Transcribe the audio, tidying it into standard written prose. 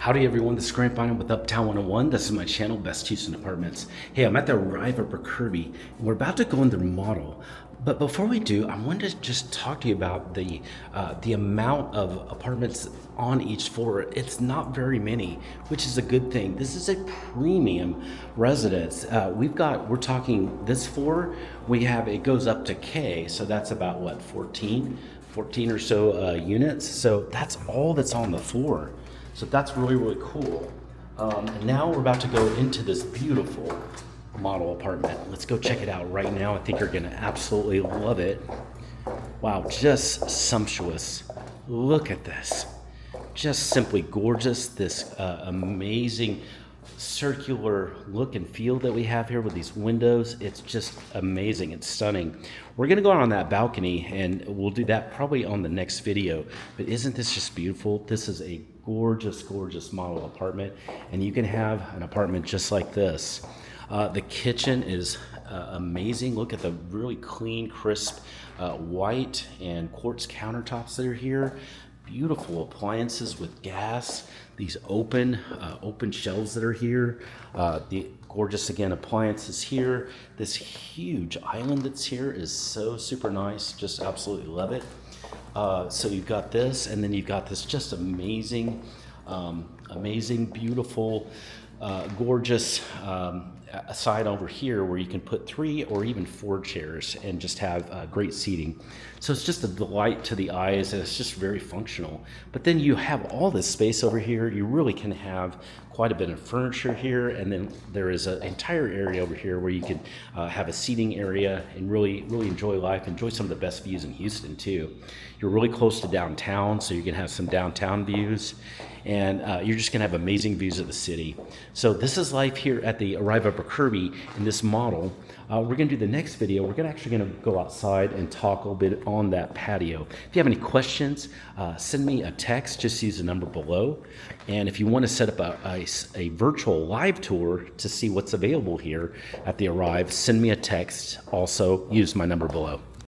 Howdy everyone, this is Grant Bynum with Uptown 101. This is my channel, Best Houston Apartments. Hey, I'm at the Arrive Upper Kirby, and we're about to go in their model. But before we do, I wanted to just talk to you about the amount of apartments on each floor. It's not very many, which is a good thing. This is a premium residence. We're talking this floor, it goes up to K, so that's about what, 14 or so units. So that's all that's on the floor. So that's really, really cool. And now we're about to go into this beautiful model apartment. Let's go check it out right now. I think you're gonna absolutely love it. Wow, just sumptuous. Look at this. Just simply gorgeous. This amazing circular look and feel that we have here with these windows. It's just amazing. It's stunning. We're gonna go out on that balcony and we'll do that probably on the next video. But isn't this just beautiful? This is a gorgeous, gorgeous model apartment, and you can have an apartment just like this. The kitchen is amazing. Look at the really clean, crisp white and quartz countertops that are here. Beautiful appliances with gas. These open shelves that are here. The gorgeous, again, appliances here. This huge island that's here is so super nice. Just absolutely love it. So you've got this, and then you've got this just amazing, beautiful, gorgeous side over here where you can put 3 or even 4 chairs and just have great seating. So it's just a delight to the eyes, and it's just very functional. But then you have all this space over here. You really can have quite a bit of furniture here, and then there is an entire area over here where you can have a seating area and really enjoy life, enjoy some of the best views in Houston too. You're really close to downtown, so you can have some downtown views, and you're just gonna have amazing views of the city. So this is life here at the Arrive Upper Kirby in this model. We're gonna do the next video. We're actually gonna go outside and talk a little bit on that patio. If you have any questions, send me a text. Just use the number below. And if you want to set up a virtual live tour to see what's available here at the Arrive, send me a text. Also, use my number below.